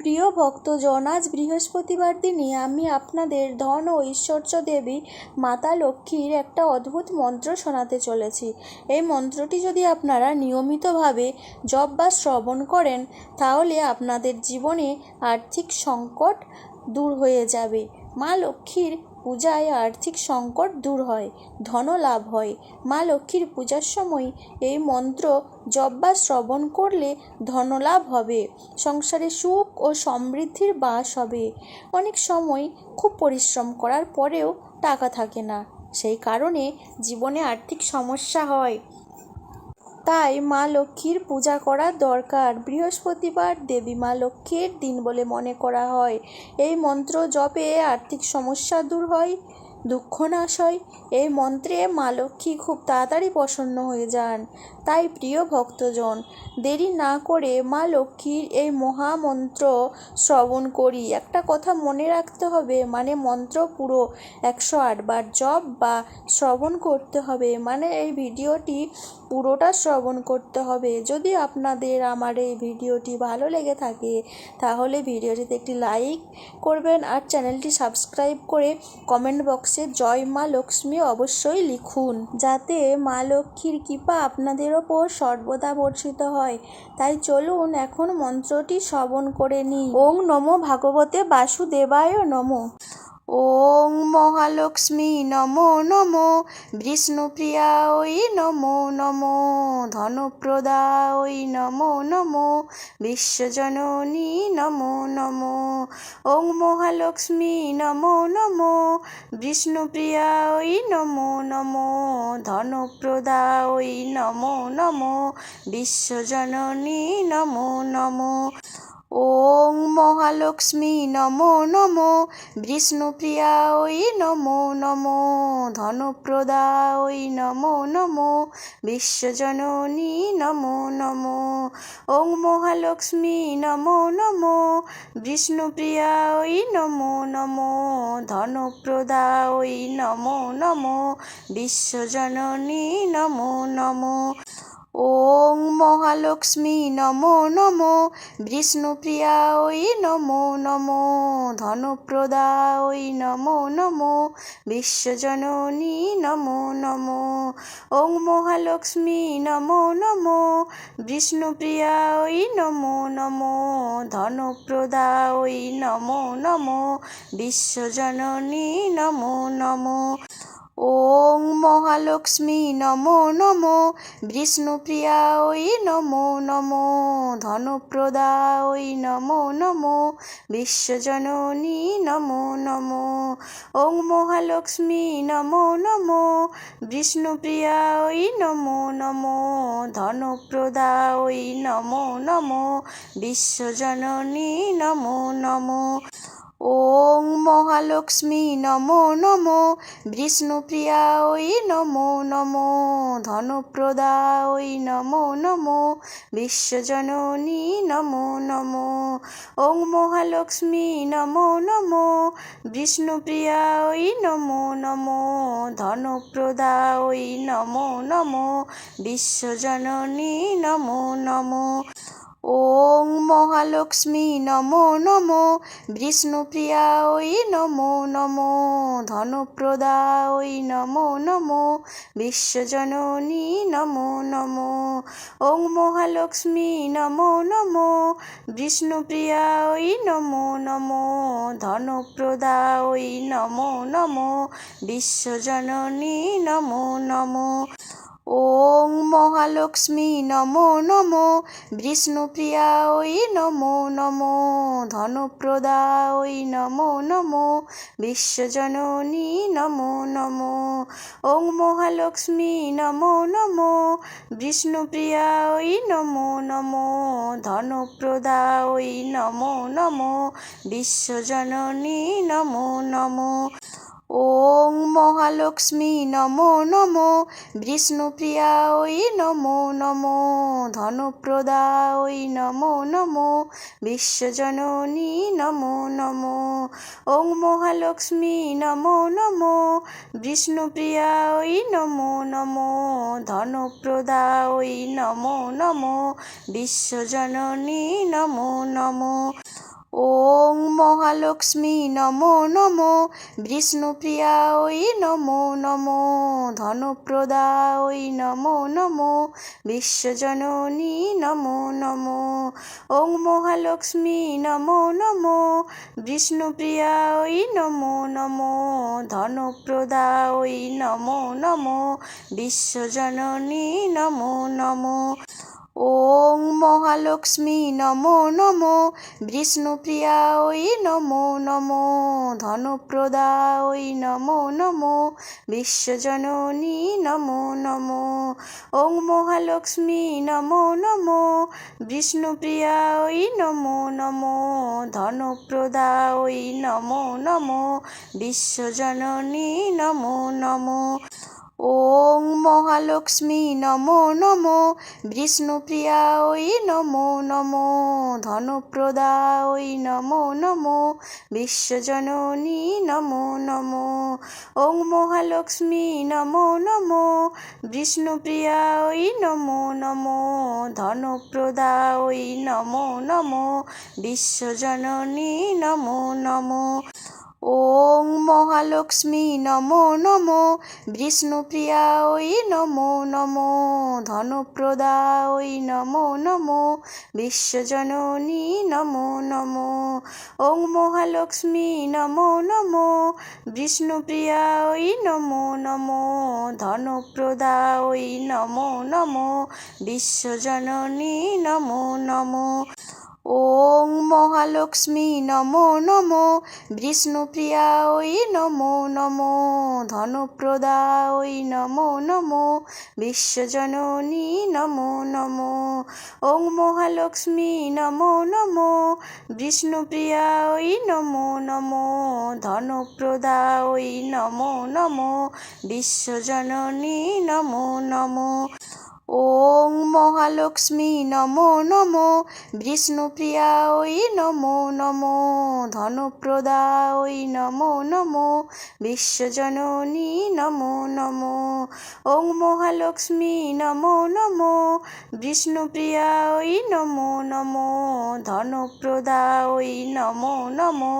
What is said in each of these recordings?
প্রিয় ভক্তজন, আজ বৃহস্পতিবার দিনে আমি আপনাদের ধন ও ঐশ্বর্য দেবী মাতা লক্ষ্মীর একটা অদ্ভুত মন্ত্র শোনাতে চলেছি। এই মন্ত্রটি যদি আপনারা নিয়মিতভাবে জপ বা শ্রবণ করেন, তাহলে আপনাদের জীবনে আর্থিক সংকট দূর হয়ে যাবে। মা লক্ষ্মীর পূজায় আর্থিক সংকট দূর হয়, ধন লাভ হয়। মা লক্ষ্মীর পূজার সময় এই মন্ত্র জপ বা শ্রবণ করলে ধনলাভ হবে, সংসারে সুখ ও সমৃদ্ধির বাস হবে। অনেক সময় খুব পরিশ্রম করার পরেও টাকা থাকে না, সেই কারণে জীবনে আর্থিক সমস্যা হয়। তাই মা লক্ষ্মীর পূজা করা দরকার। বৃহস্পতিবার দেবী মা লক্ষ্মীর দিন বলে মনে করা হয়। এই মন্ত্র জপে আর্থিক সমস্যা দূর হয়, দুঃখ নাশ হয়। এই মন্ত্রে মা লক্ষ্মী খুব তাড়াতাড়ি প্রসন্ন হয়ে যান। তাই প্রিয় ভক্তজন, দেরি না করে মা লক্ষ্মীর এই মহামন্ত্র শ্রবণ করি। একটা কথা মনে রাখতে হবে, মন্ত্র পুরো 108 বার জপ বা শ্রবণ করতে হবে, এই ভিডিওটি পুরোটা শ্রবণ করতে হবে। যদি আপনাদের আমার এই ভিডিওটি ভালো লেগে থাকে, তাহলে ভিডিওটিতে একটি লাইক করবেন আর চ্যানেলটি সাবস্ক্রাইব করে কমেন্ট বক্সে জয় মা লক্ষ্মী অবশ্যই লিখুন, যাতে মা লক্ষ্মীর কৃপা আপনাদের ওপর সর্বদা বর্ষিত হয়। তাই চলুন এখন মন্ত্রটি শ্রবণ করে নিই। ওং নমো ভাগবতে বাসুদেবায় নমো। ওং মহালক্ষ্মী নমো নমো, বিষ্ণুপ্রিয়ায় নমো নমো, ধনপ্রদায় নমো নমো, বিশ্বজননী নমো নমো। ওং মহালক্ষ্মী নমো নমো, বিষ্ণুপ্রিয়ায় নমো নমো, ধনপ্রদায় নমো নমো, বিশ্বজননী নমো নমো। ওং মহালক্ষ্মী নমো নমো, বিষ্ণুপ্রিয়ায় নমো নমো, ধনপ্রদায় নমো নমো, বিশ্বজননী নমো নমো। ওং মহালক্ষ্মী নমো নমো, বিষ্ণুপ্রিয়ায় নমো নমো, ধনপ্রদায় নমো নমো, বিশ্বজননী নমো নমো। ওং মহালক্ষ্মী নমো নমো, বিষ্ণুপ্রিয়ায় নমো নমো, ধনপ্রদায় নমো নমো, বিশ্বজননী নমো নমো। ওং মহালক্ষ্মী নমো নমো, বিষ্ণুপ্রিয়ায় নমো নমো, ধনপ্রদায় নমো নমো, বিশ্বজননী নমো নমো। ওং মহালক্ষ্মী নমো নমো, বিষ্ণুপ্রিয়ায় নমো নমো, ধনপ্রদায় নমো নমো, বিশ্বজননী নমো নমো। ওং মহালক্ষ্মী নমো নমো, বিষ্ণুপ্রিয়ায় নমো নমো, ধনপ্রদায় নমো নমো, বিশ্বজননী নমো নমো। ওং মহালক্ষ্মী নমো নমো, বিষ্ণুপ্রিয়ায় নমো নমো, ধনপ্রদায় নমো নমো, বিশ্বজননী নমো নমো। ওং মহালক্ষ্মী নমো নমো, বিষ্ণুপ্রিয়ায় নমো নমো, ধনপ্রদায় নমো নমো, বিশ্বজননী নমো নমো। ওং মহালক্ষ্মী নমো নমো, বিষ্ণুপ্রিয়ায় নমো নমো, ধনপ্রদায় নমো নমো, বিশ্বজননী নমো নমো। ওং মহালক্ষ্মী নমো নমো, বিষ্ণুপ্রিয়ায় নমো নমো, ধনপ্রদায় নমো নমো, বিশ্বজননী নমো নমো। ওং মহালক্ষ্মী নমো নমো, বিষ্ণুপ্রিয়ায় নমো নমো, ধনপ্রদায় নমো নমো, বিশ্বজননী নমো নমো। ওং মহালক্ষ্মী নমো নমো, বিষ্ণুপ্রিয়ায় নমো নমো, ধনপ্রদায় নমো নমো, বিশ্বজননী নমো নমো। ওং মহালক্ষ্মী নমো নমো, বিষ্ণুপ্রিয়ায় নমো নমো, ধনপ্রদায় নমো নমো, বিশ্বজননী নমো নমো। ওং মহালক্ষ্মী নমো নমো, বিষ্ণুপ্রিয়ায় নমো নমো, ধনপ্রদায় নমো নমো, বিশ্বজননী নমো নমো। ওং মহালক্ষ্মী নমো নমো, বিষ্ণুপ্রিয়ায় নমো নমো, ধনপ্রদায় নমো নমো, বিশ্বজননী নমো নমো। ওং মহালক্ষ্মী নমো নমো, বিষ্ণুপ্রিয়ায় নমো নমো, ধনপ্রদায় নমো নমো, বিশ্বজননী নমো নমো। ওং মহালক্ষ্মী নমো নমো, বিষ্ণুপ্রিয়ায় নমো নমো, ধনপ্রদায় নমো নমো, বিশ্বজননী নমো নমো। ওং মহালক্ষ্মী নমো নমো, বিষ্ণুপ্রিয়ায় নমো নমো, ধনপ্রদায় নমো নমো, বিশ্বজননী নমো নমো। ওং মহালক্ষ্মী নমো নমো, বিষ্ণুপ্রিয়ায় নমো নমো, ধনপ্রদায় নমো নমো, বিশ্বজননী নমো নমো। ওং মহালক্ষ্মী নমো নমো, বিষ্ণুপ্রিয়ায় নমো নমো, ধনপ্রদায় নমো নমো, বিশ্বজননী নমো নমো। ওং মহালক্ষ্মী নমো নমো, বিষ্ণুপ্রিয়ায় নমো নমো, ধনপ্রদায় নমো নমো, বিশ্বজননী নমো নমো। ওং মহালক্ষ্মী নমো নমো, বিষ্ণুপ্রিয়ায় নমো নমো, ধনপ্রদায় নমো নমো, বিশ্বজননী নমো নমো। ওং মহালক্ষ্মী নমো নমো, বিষ্ণুপ্রিয়ায় নমো নমো, ধনপ্রদায় নমো নমো, বিশ্বজননী নমো নমো। ওং মহালক্ষ্মী নমো নমো, বিষ্ণুপ্রিয়ায় নমো নমো, ধনপ্রদায় নমো নমো, বিশ্বজননী নমো নমো। ওং মহালক্ষ্মী নমো নমো, বিষ্ণুপ্রিয়ায় নমো নমো, ধনপ্রদায় নমো নমো, বিশ্বজননী নমো নমো। ওং মহালক্ষ্মী নমো নমো, বিষ্ণুপ্রিয়ায় নমো নমো, ধনপ্রদায় নমো নমো,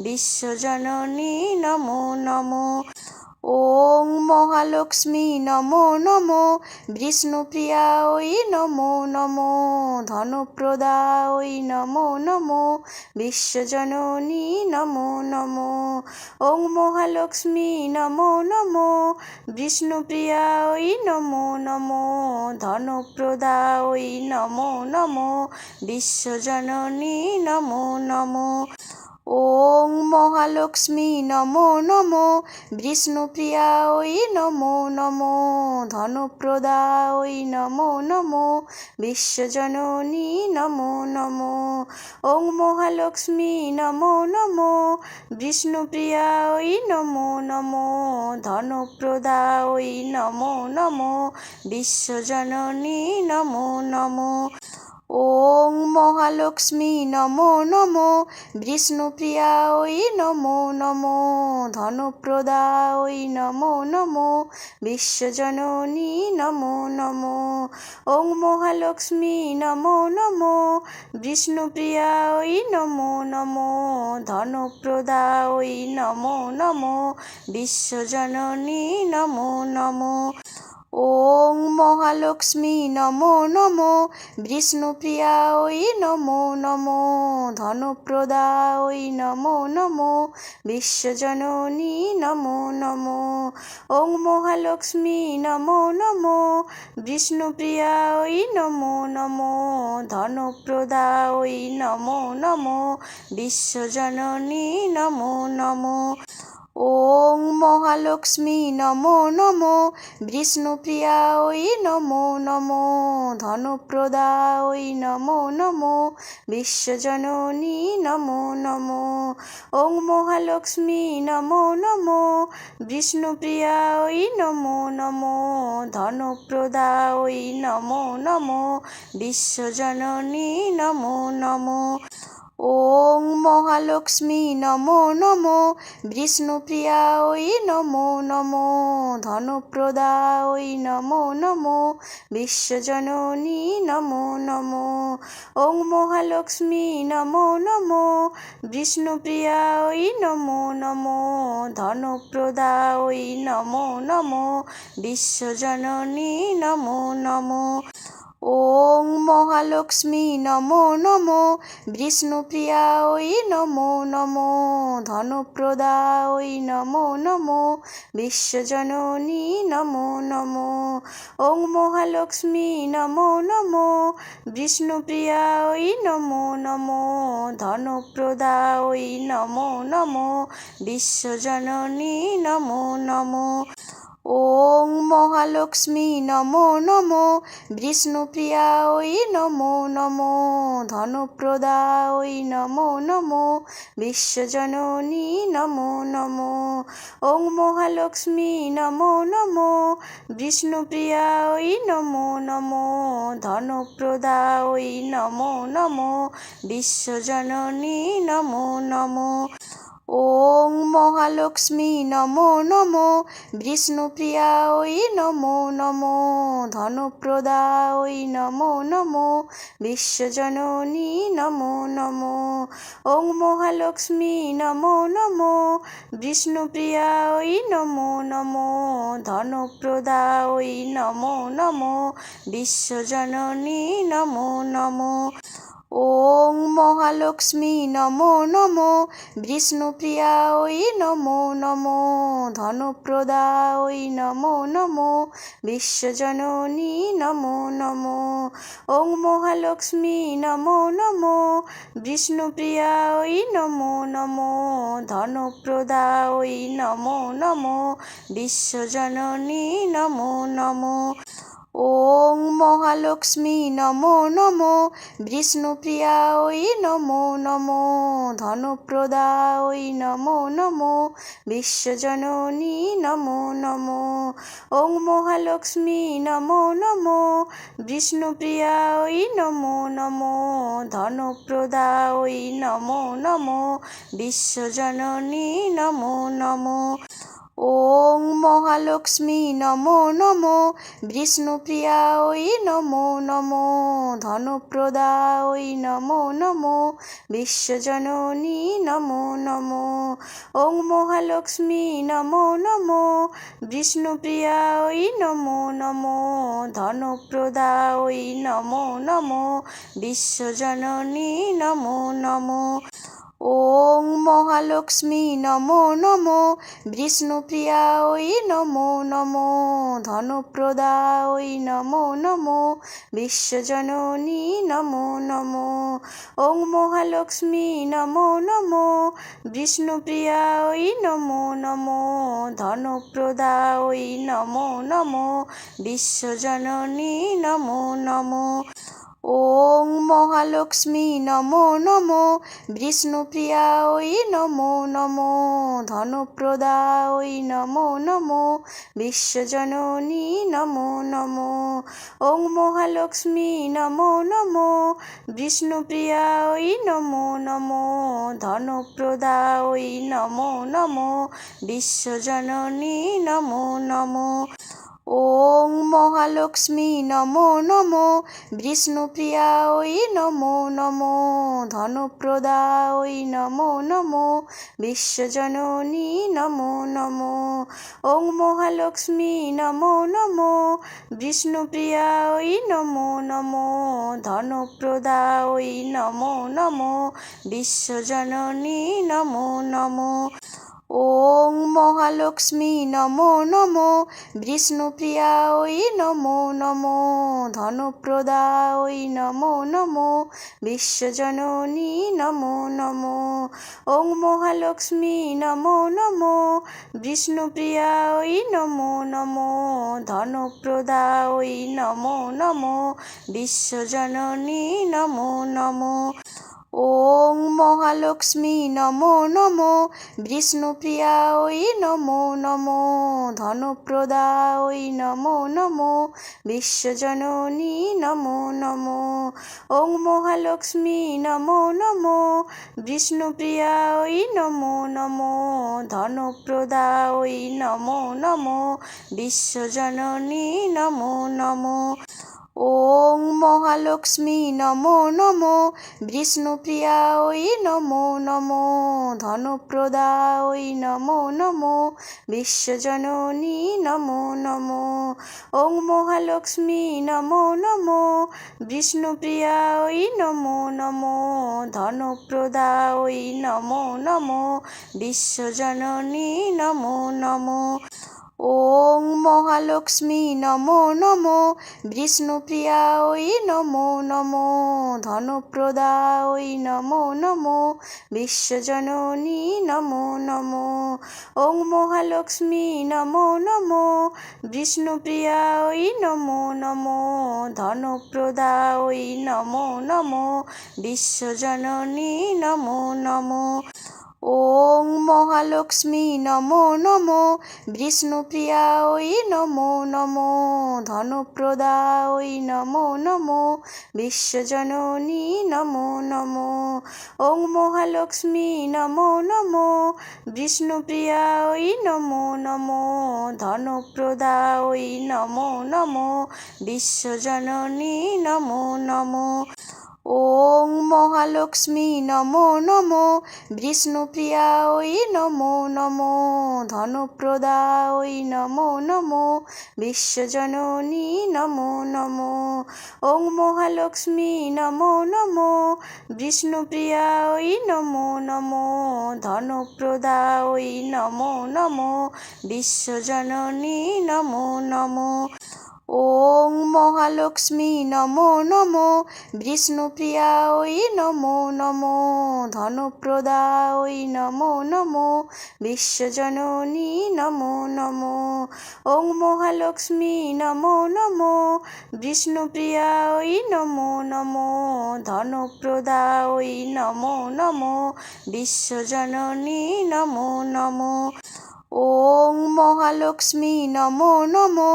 বিশ্বজননী নমো নমো। ওং মহালক্ষ্মী নমো নমো, বিষ্ণুপ্রিয়ায় নমো নমো, ধনপ্রদায় নমো নমো, বিশ্বজননী নমো নমো। ওং মহালক্ষ্মী নমো নমো, বিষ্ণুপ্রিয়ায় নমো নমো, ধনপ্রদায় নমো নমো, বিশ্বজননী নমো নমো। ওং মহালক্ষ্মী নমো নমো, বিষ্ণুপ্রিয়ায় নমো নমো, ধনপ্রদায় নমো নমো, বিশ্বজননী নমো নমো। ওং মহালক্ষ্মী নমো নমো, বিষ্ণুপ্রিয়ায় নমো নমো, ধনপ্রদায় নমো নমো, বিশ্বজননী নমো নমো। ওং মহালক্ষ্মী নমো নমো, বিষ্ণুপ্রিয়ায় নমো নমো, ধনপ্রদায় নমো নমো, বিশ্বজননী নমো নমো। ওং মহালক্ষ্মী নমো নমো, বিষ্ণুপ্রিয়ায় নমো নমো, ধনপ্রদায় নমো নমো, বিশ্বজননী নমো নমো। ওং মহালক্ষ্মী নমো নমো, বিষ্ণুপ্রিয়ায় নমো নমো, ধনপ্রদায় নমো নমো, বিশ্বজননী নমো নমো। ওং মহালক্ষ্মী নমো নমো, বিষ্ণুপ্রিয়ায় নমো নমো, ধনপ্রদায় নমো নমো, বিশ্বজননী নমো নমো। ওং মহালক্ষ্মী নমো নমো, বিষ্ণুপ্রিয়ায় নমো নমো, ধনপ্রদায় নমো নমো, বিশ্বজননী নমো নমো। ওং মহালক্ষ্মী নমো নমো, বিষ্ণুপ্রিয়ায় নমো নমো, ধনপ্রদায় নমো নমো, বিশ্বজননী নমো নমো। ওং মহালক্ষ্মী নমো নমো, বিষ্ণুপ্রিয়া ওই নমো নমো, ধনপ্রদা ওই নমো নমো, বিশ্বজননী নমো নমো। ওং মহালক্ষ্মী নমো নমো, বিষ্ণুপ্রিয়া ওই নমো নমো, ধনপ্রদা ওই নমো নমো, বিশ্বজননী নমো নমো। ওং মহালক্ষ্মী নমো নমো, বিষ্ণুপ্রিয়া ওই নমো নমো, ধনপ্রদা ওই নমো নমো, বিশ্বজননী নমো নমো। ওং মহালক্ষ্মী নমো নমো, বিষ্ণুপ্রিয়া ওই নমো নমো, ধনপ্রদা ওই নমো নমো, বিশ্বজননী নমো নমো। ওং মহালক্ষ্মী নমো নমো, বিষ্ণুপ্রিয়া ওই নমো নমো, ধনপ্রদা ওই নমো নমো, বিশ্বজননী নমো নমো। ওং মহালক্ষ্মী নমো নমো, বিষ্ণুপ্রিয়া ওই নমো নমো, ধনপ্রদা ওই নমো নমো, বিশ্বজননী নমো নমো। ওং মহালক্ষ্মী নমো নমো, বিষ্ণুপ্রিয়া ওই নমো নমো, ধনপ্রদা ওই নমো নমো, বিশ্বজননী নমো নমো। ওং মহালক্ষ্মী নমো নমো, বিষ্ণুপ্রিয়া ওই নমো নমো, ধনপ্রদা ওই নমো নমো, বিশ্বজননী নমো নমো। ওং মহালক্ষ্মী নমো নমো, বিষ্ণুপ্রিয়া ওই নমো নমো, ধনপ্রদা ওই নমো নমো, বিশ্বজননী নমো নমো। ওং মহালক্ষ্মী নমো নমো, বিষ্ণুপ্রিয়া ওই নমো নমো, ধনপ্রদা ওই নমো নমো, বিশ্বজননী নমো নমো। ওং মহালক্ষ্মী নমো নমো, বিষ্ণুপ্রিয়া ওই নমো নমো, ধনপ্রদা ওই নমো নমো, বিশ্বজননী নমো নমো। ওং মহালক্ষ্মী নমো নমো, বিষ্ণুপ্রিয়া ওই নমো নমো, ধনপ্রদা ওই নমো নমো, বিশ্বজননী নমো নমো। ওং মহালক্ষ্মী নমো নমো, বিষ্ণুপ্রিয়া ওই নমো নমো, ধনপ্রদা ওই নমো নমো, বিশ্বজননী নমো নমো। ওং মহালক্ষ্মী নমো নমো, বিষ্ণুপ্রিয়া ওই নমো নমো, ধনপ্রদা ওই নমো নমো, বিশ্বজননী নমো নমো। ওং মহালক্ষ্মী নমো নমো, বিষ্ণুপ্রিয়া ওই নমো নমো, ধনপ্রদা ওই নমো নমো, বিশ্বজননী নমো নমো। ওং মহালক্ষ্মী নমো নমো, বিষ্ণুপ্রিয়া ওই নমো নমো, ধনপ্রদা ওই নমো নমো, বিশ্বজননী নমো নমো। ওং মহালক্ষ্মী নমো নমো, বিষ্ণুপ্রিয়া ওই নমো নমো, ধনপ্রদা ওই নমো নমো, বিশ্বজননী নমো নমো। ওং মহালক্ষ্মী নমো নমো, বিষ্ণুপ্রিয়া ওই নমো নমো, ধনপ্রদা ওই নমো নমো, বিশ্বজননী নমো নমো। ওং মহালক্ষ্মী নমো নমো, বিষ্ণুপ্রিয়া ওই নমো নমো, ধনপ্রদা ওই নমো নমো, বিশ্বজননী নমো নমো। ওং মহালক্ষ্মী নমো নমো, বিষ্ণুপ্রিয়া ওই নমো নমো, ধনপ্রদা ওই নমো নমো, বিশ্বজননী নমো নমো। ওং মহালক্ষ্মী নমো নমো, বিষ্ণুপ্রিয়া ওই নমো নমো, ধনপ্রদা ওই নমো নমো, বিশ্বজননী নমো নমো। ওং মহালক্ষ্মী নমো নমো, বিষ্ণুপ্রিয়া ওই নমো নমো, ধনপ্রদা ওই নমো নমো, বিশ্বজননী নমো নমো। ওং মহা মহালক্ষ্মী নমো নমো, বিষ্ণুপ্রিয়া ওই নমো নমো, ধনপ্রদা ওই নমো নমো, বিশ্বজননী নমো নমো। ওং মহালক্ষ্মী নমো নমো, বিষ্ণুপ্রিয়া ওই নমো নমো, ধনপ্রদা ওই নমো নমো, বিশ্বজননী নমো নমো। ওং মহালক্ষ্মী নমো নমো, বিষ্ণুপ্রিয়া ওই নমো নমো, ধনপ্রদা ওই নমো নমো, বিশ্বজননী নমো নমো। ওং মহালক্ষ্মী নমো নমো, বিষ্ণুপ্রিয়া ওই নমো নমো, ধনপ্রদা ওই নমো নমো, বিশ্বজননী নমো নমো। ওং মহালক্ষ্মী নমো নমো, বিষ্ণুপ্রিয়া ওই নমো নমো, ধনপ্রদা ওই নমো নমো, বিশ্বজননী নমো নমো। ওং মহালক্ষ্মী নমো নমো, বিষ্ণুপ্রিয়া ওই নমো নমো, ধনপ্রদা ওই নমো নমো, বিশ্বজননী নমো নমো। ওং মহালক্ষ্মী নমো নমো, বিষ্ণুপ্রিয়া ওই নমো নমো, ধনপ্রদা ওই নমো নমো, বিশ্বজননী নমো নমো। ওং মহালক্ষ্মী নমো নমো, বিষ্ণুপ্রিয়া ওই নমো নমো, ধনপ্রদা ওই নমো নমো, বিশ্বজননী নমো নমো। ওং মহালক্ষ্মী নমো নমো, বিষ্ণুপ্রিয়া ওই নমো নমো, ধনপ্রদা ওই নমো নমো, বিশ্বজননী নমো নমো। ওং মহালক্ষ্মী নমো নমো, বিষ্ণুপ্রিয়া ওই নমো নমো, ধনপ্রদা ওই নমো নমো, বিশ্বজননী নমো নমো। ওং মহালক্ষ্মী নমো নমো, বিষ্ণুপ্রিয়া ওই নমো নমো, ধনপ্রদা ওই নমো নমো, বিশ্বজননী নমো নমো। ওং মহালক্ষ্মী নমো নমো, বিষ্ণুপ্রিয়া ওই নমো নমো, ধনপ্রদা ওই নমো নমো, বিশ্বজননী নমো নমো। ওং মহালক্ষ্মী নমো নমো,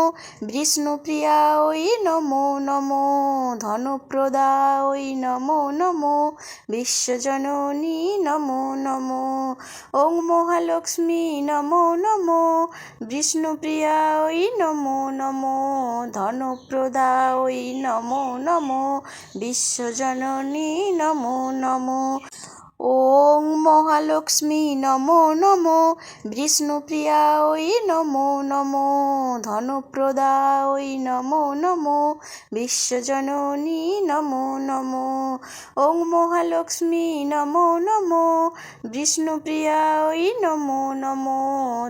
বিষ্ণুপ্রিয়া ওই নমো নমো, ধনপ্রদা ওই নমো নমো, বিশ্বজননী নমো নমো। ওং মহালক্ষ্মী নমো নমো, বিষ্ণুপ্রিয়া ওই নমো নমো, ধনপ্রদা ওই নমো নমো, বিশ্বজননী নমো নমো। ওং মহালক্ষ্মী নমো নমো, বিষ্ণুপ্রিয়া ওই নমো নমো, ধনপ্রদা ওই নমো নমো, বিশ্বজননী নমো নমো। ওং মহালক্ষ্মী নমো নমো, বিষ্ণুপ্রিয়া ওই নমো নমো,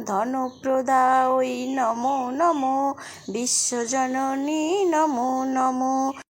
ধনপ্রদা ওই নমো নমো, বিশ্বজননী নমো নমো।